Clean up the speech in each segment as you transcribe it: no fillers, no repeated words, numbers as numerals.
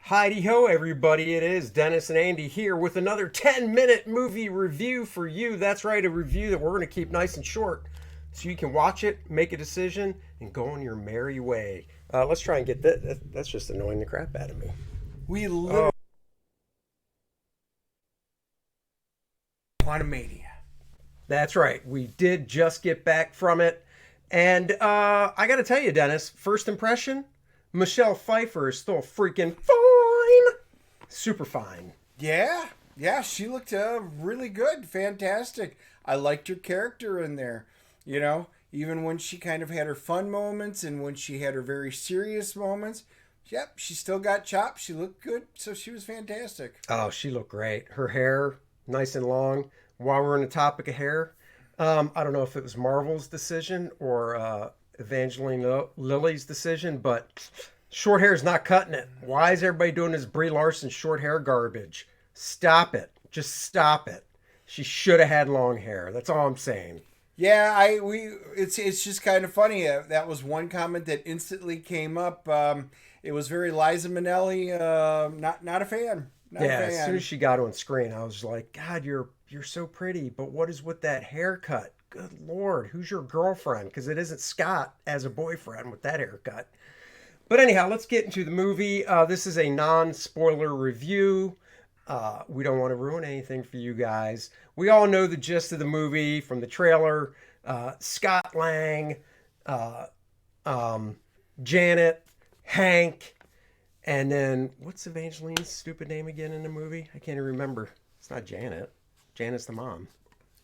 Heidi-ho, everybody. It is Dennis and Andy here with another 10-minute movie review for you. That's right, a review that we're going to keep nice and short so you can watch it, make a decision, and go on your merry way. Let's try and get that. That's just annoying the crap out of me. We literally Quantumania. That's right. We did just get back from it. And I got to tell you, Dennis, first impression, Michelle Pfeiffer is still freaking fine. Super fine. Yeah, she looked really good, fantastic. I liked her character in there. Even when she kind of had her fun moments and when she had her very serious moments. Yep, she still got chops. She looked good, so she was fantastic. Oh, she looked great. Her hair, nice and long. While we're on the topic of hair, I don't know if it was Marvel's decision or Evangeline Lilly's decision, but short hair is not cutting it. Why is everybody doing this Brie Larson short hair garbage? Stop it. Just stop it. She should have had long hair. That's all I'm saying. Yeah, it's just kind of funny. That was one comment that instantly came up. It was very Liza Minnelli. Not a fan. Not a fan. As soon as she got on screen, I was like, God, you're so pretty, but what is with that haircut? Good Lord, who's your girlfriend? Because it isn't Scott as a boyfriend with that haircut. But anyhow, let's get into the movie. This is a non-spoiler review. We don't want to ruin anything for you guys. We all know the gist of the movie from the trailer. Scott Lang, Janet, Hank, and then what's Evangeline's stupid name again in the movie? I can't even remember. It's not Janet. Janet's the mom.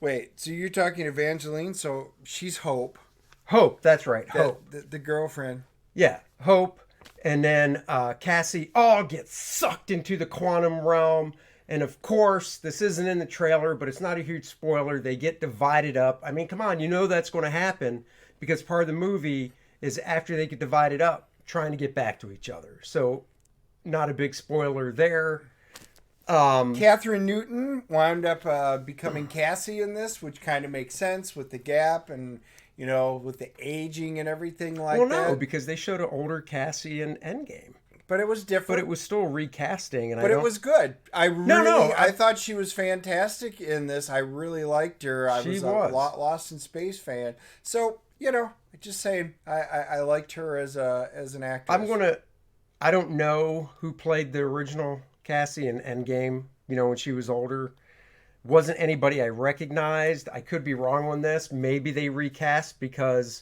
Wait, so you're talking Evangeline? So she's Hope. Hope, that's right. Hope. The girlfriend. Yeah, Hope. And then Cassie all gets sucked into the quantum realm. And of course, this isn't in the trailer, but it's not a huge spoiler. They get divided up. I mean, come on, you know that's going to happen because part of the movie is after they get divided up, trying to get back to each other. So, not a big spoiler there. Kathryn Newton wound up becoming Cassie in this, which kind of makes sense with the gap and, with the aging and everything like that. Well, no, because they showed an older Cassie in Endgame. But it was different. But it was still recasting. And it was good. I thought she was fantastic in this. I really liked her. I was a Lost in Space fan. So, just saying, I liked her as an actress. I don't know who played the original Cassie in Endgame, when she was older. Wasn't anybody I recognized. I could be wrong on this. Maybe they recast because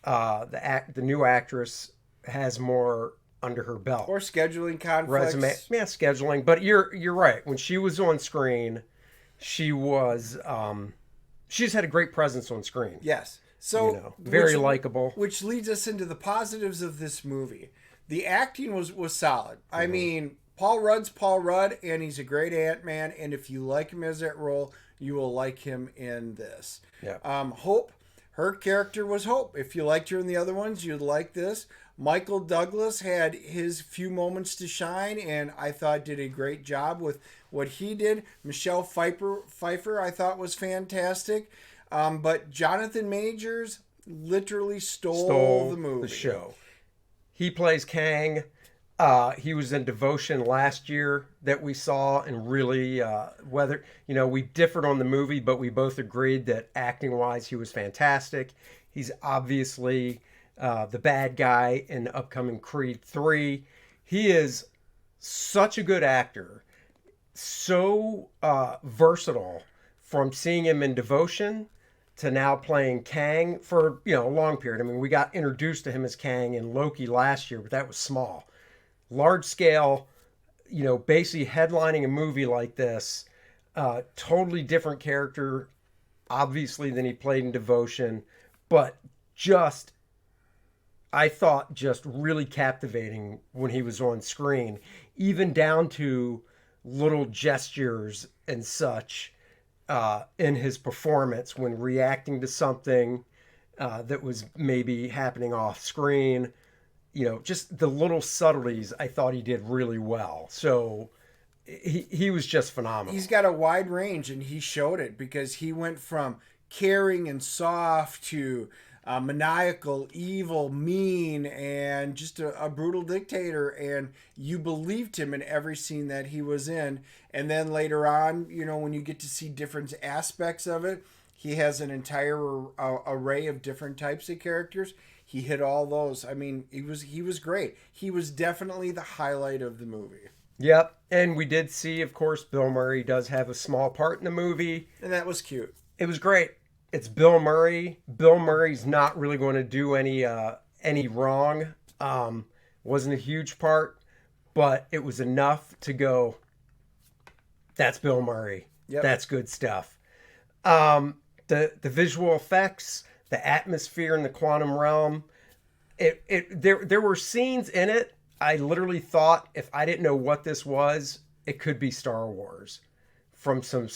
the new actress has more under her belt. Or scheduling conflicts. Resume. Yeah, scheduling. But you're right. When she was on screen, she was she just had a great presence on screen. Yes. So very likable. Which leads us into the positives of this movie. The acting was solid. Mm-hmm. I mean, Paul Rudd's Paul Rudd, and he's a great Antman. And if you like him as that role, you will like him in this. Yeah. Hope, her character was Hope. If you liked her in the other ones, you'd like this. Michael Douglas had his few moments to shine, and I thought did a great job with what he did. Michelle Pfeiffer I thought was fantastic. But Jonathan Majors literally stole the movie. The show. He plays Kang. He was in Devotion last year that we saw, and really, we differed on the movie, but we both agreed that acting-wise, he was fantastic. He's obviously the bad guy in the upcoming Creed 3. He is such a good actor, so versatile from seeing him in Devotion to now playing Kang for, a long period. I mean, we got introduced to him as Kang in Loki last year, but that was small. Large scale, basically headlining a movie like this, totally different character, obviously, than he played in Devotion, but I thought just really captivating when he was on screen, even down to little gestures and such in his performance when reacting to something that was maybe happening off screen. Just the little subtleties I thought he did really well. So he was just phenomenal. He's got a wide range, and he showed it because he went from caring and soft to maniacal, evil, mean, and just a brutal dictator. And you believed him in every scene that he was in. And then later on, when you get to see different aspects of it, he has an entire array of different types of characters. He hit all those. I mean, he was great. He was definitely the highlight of the movie. Yep. And we did see, of course, Bill Murray does have a small part in the movie. And that was cute. It was great. It's Bill Murray. Bill Murray's not really going to do any wrong. Wasn't a huge part, but it was enough to go, that's Bill Murray. Yep. That's good stuff. The visual effects, the atmosphere in the quantum realm, there were scenes in it. I literally thought, if I didn't know what this was, it could be Star Wars, from some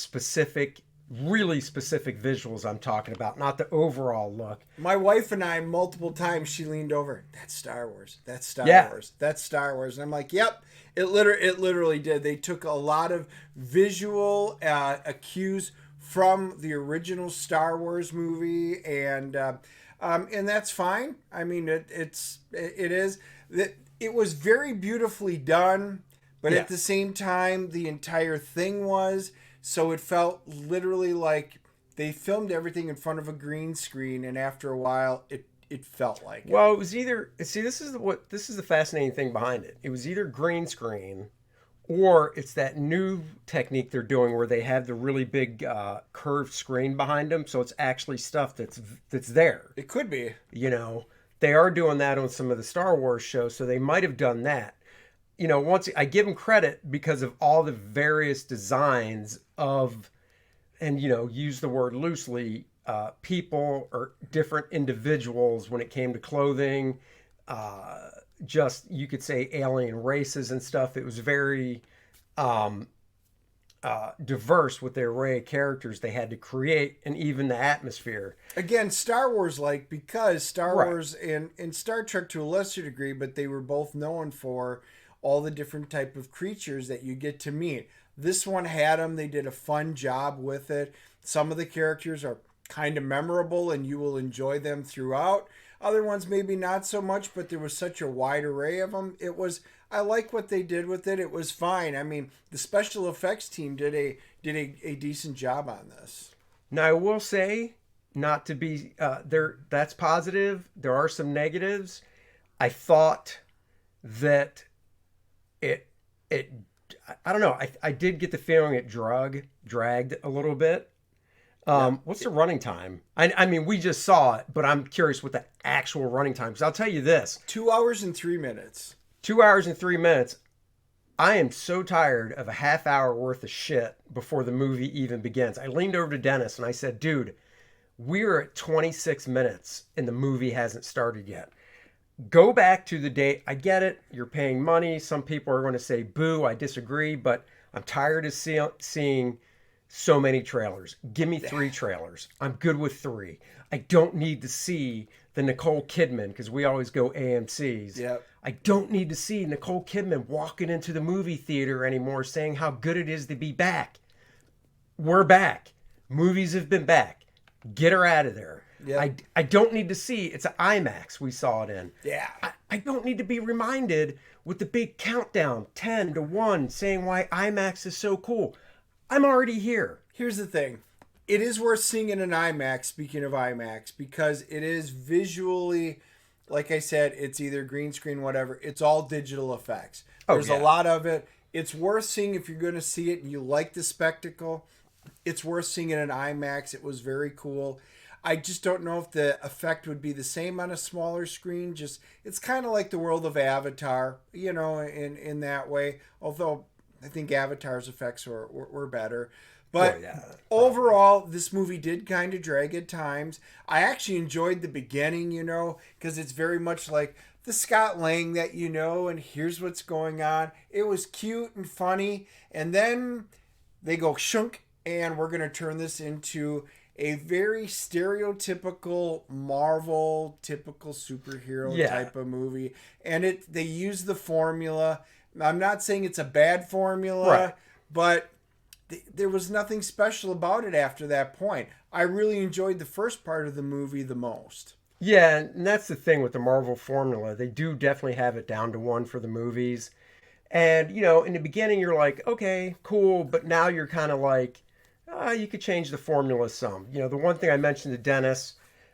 really specific visuals I'm talking about, not the overall look. My wife and I, multiple times, she leaned over, that's Star Wars, that's Star Wars, that's Star Wars. And I'm like, yep, it literally did. They took a lot of visual cues from the original Star Wars movie, and that's fine. I mean, it is. It was very beautifully done, but at the same time, the entire thing was. So it felt literally like they filmed everything in front of a green screen, and after a while, it felt like it. Well, it was either, see, this is the fascinating thing behind it. It was either green screen, or it's that new technique they're doing where they have the really big curved screen behind them, so it's actually stuff that's there. It could be. They are doing that on some of the Star Wars shows, so they might have done that. Once I give them credit because of all the various designs of, and use the word loosely, people or different individuals when it came to clothing, just, you could say, alien races and stuff. It was very diverse with the array of characters they had to create, and even the atmosphere. Again, Star Wars, because Star Wars and Star Trek to a lesser degree, but they were both known for all the different type of creatures that you get to meet. This one had them. They did a fun job with it. Some of the characters are kind of memorable, and you will enjoy them throughout. Other ones maybe not so much, but there was such a wide array of them. I like what they did with it. It was fine. I mean, the special effects team did a decent job on this. Now, I will say, not to be there, that's positive. There are some negatives. I thought that I don't know. I did get the feeling it dragged a little bit. What's the running time? I mean, we just saw it, but I'm curious what the actual running time is. I'll tell you this. 2 hours and 3 minutes. 2 hours and 3 minutes. I am so tired of a half hour worth of shit before the movie even begins. I leaned over to Dennis and I said, dude, we're at 26 minutes and the movie hasn't started yet. Go back to the date. I get it. You're paying money. Some people are going to say, boo, I disagree, but I'm tired of seeing so many trailers. Give me 3 trailers. I'm good with 3. I don't need to see the Nicole Kidman, because we always go AMC's. Yep. I don't need to see Nicole Kidman walking into the movie theater anymore saying how good it is to be back. We're back. Movies have been back. Get her out of there. Yep. I don't need to see, it's an IMAX we saw it in. Yeah. I don't need to be reminded with the big countdown, 10 to 1, saying why IMAX is so cool. I'm already here. Here's the thing. It is worth seeing in an IMAX, speaking of IMAX, because it is visually, like I said, it's either green screen, whatever. It's all digital effects. There's a lot of it. It's worth seeing if you're going to see it and you like the spectacle. It's worth seeing it in IMAX. It was very cool. I just don't know if the effect would be the same on a smaller screen. Just, it's kind of like the world of Avatar, in that way. Although I think Avatar's effects were better. But overall, this movie did kind of drag at times. I actually enjoyed the beginning, because it's very much like the Scott Lang that and here's what's going on. It was cute and funny. And then they go shunk, and we're going to turn this into a very stereotypical Marvel, typical superhero type of movie. And they use the formula. I'm not saying it's a bad formula, but there was nothing special about it after that point. I really enjoyed the first part of the movie the most. Yeah, and that's the thing with the Marvel formula. They do definitely have it down to one for the movies. And, in the beginning, you're like, okay, cool. But now you're kind of like, you could change the formula some. The one thing I mentioned to Dennis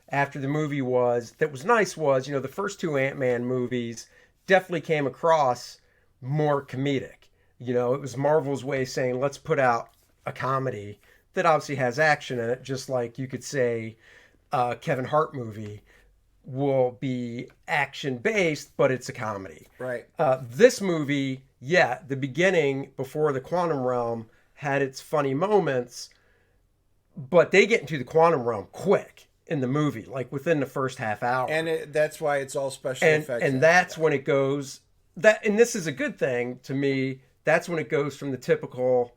after the movie that was nice was, the first two Ant-Man movies definitely came across more comedic. It was Marvel's way of saying, let's put out a comedy that obviously has action in it, just like you could say Kevin Hart movie will be action based, but it's a comedy. Right. This movie, yeah, the beginning before the quantum realm had its funny moments, but they get into the quantum realm quick in the movie, like within the first half hour. And that's why it's all special effects. And that's when it goes and this is a good thing to me. That's when it goes from the typical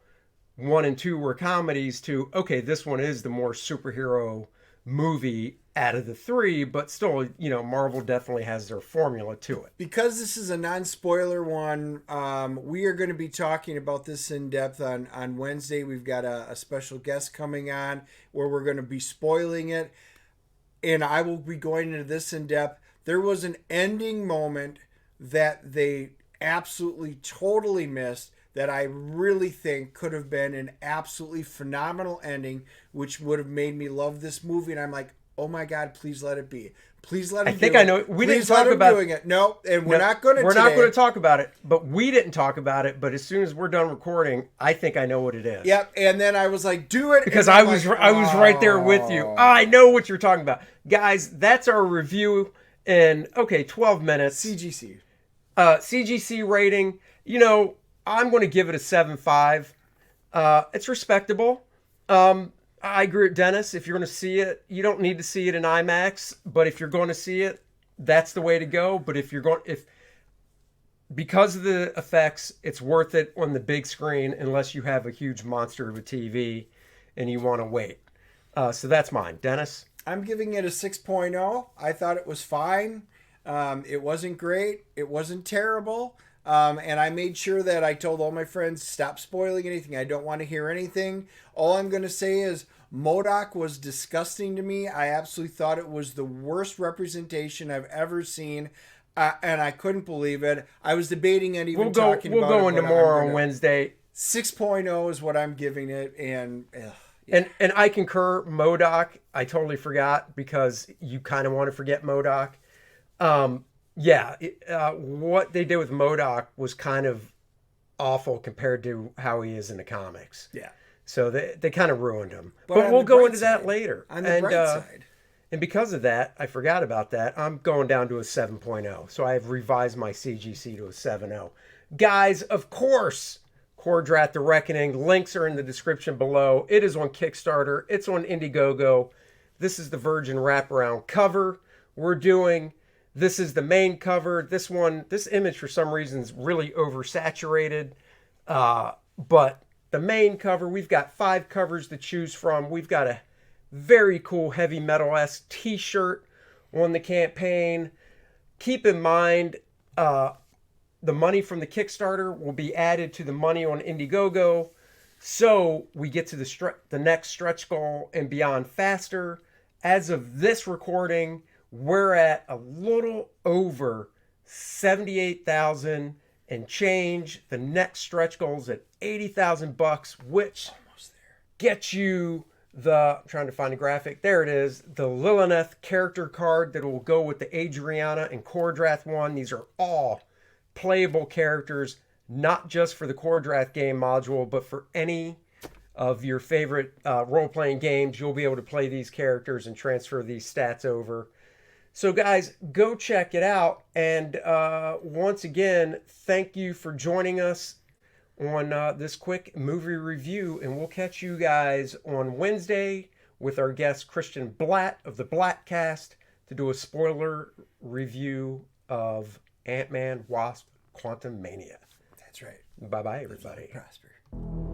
1 and 2 were comedies to, okay, this one is the more superhero movie out of the 3, but still, Marvel definitely has their formula to it. Because this is a non-spoiler one, we are going to be talking about this in depth on Wednesday. We've got a special guest coming on where we're going to be spoiling it, and I will be going into this in depth. There was an ending moment that they absolutely totally missed that I really think could have been an absolutely phenomenal ending, which would have made me love this movie. And I'm like, oh my God, please let it be. Please let him do it. I think I know. We didn't talk about doing it. No, and we're not going to. We're not going to talk about it, but we didn't talk about it. But as soon as we're done recording, I think I know what it is. Yep. And then I was like, do it. Because I was right there with you. I know what you're talking about. Guys, that's our review in, 12 minutes. CGC. CGC rating, I'm going to give it a 7.5. It's respectable. I agree with Dennis. If you're going to see it, you don't need to see it in IMAX. But if you're going to see it, that's the way to go. But because of the effects, it's worth it on the big screen unless you have a huge monster of a TV and you want to wait. So that's mine. Dennis? I'm giving it a 6.0. I thought it was fine. It wasn't great. It wasn't terrible. And I made sure that I told all my friends, stop spoiling anything. I don't want to hear anything. All I'm going to say is MODOK was disgusting to me. I absolutely thought it was the worst representation I've ever seen. And I couldn't believe it. I was debating it, even talking about it. We'll go into more on Wednesday. 6.0 is what I'm giving it. And And I concur, MODOK, I totally forgot because you kind of want to forget MODOK. What they did with MODOK was kind of awful compared to how he is in the comics. Yeah. So they kind of ruined him. But we'll go into that later. On the bright side. And because of that, I forgot about that. I'm going down to a 7.0. So I have revised my CGC to a 7.0. Guys, of course, Kor-Drath The Reckoning. Links are in the description below. It is on Kickstarter. It's on Indiegogo. This is the Virgin wraparound cover we're doing. This is the main cover. This image for some reason is really oversaturated. But the main cover, we've got 5 covers to choose from. We've got a very cool heavy metal-esque t-shirt on the campaign. Keep in mind, the money from the Kickstarter will be added to the money on Indiegogo. So we get to the next stretch goal and beyond faster. As of this recording, we're at a little over 78,000 and change. The next stretch goal is at $80,000, which almost there gets you I'm trying to find a graphic. There it is. The Lilith character card that will go with the Adriana and Kor-Drath one. These are all playable characters, not just for the Kor-Drath game module, but for any of your favorite role-playing games. You'll be able to play these characters and transfer these stats over. So guys, go check it out. And once again, thank you for joining us on this quick movie review. And we'll catch you guys on Wednesday with our guest Christian Blatt of the Blattcast to do a spoiler review of Antman Wasp Quantumania. That's right. Bye-bye, everybody. Prosper.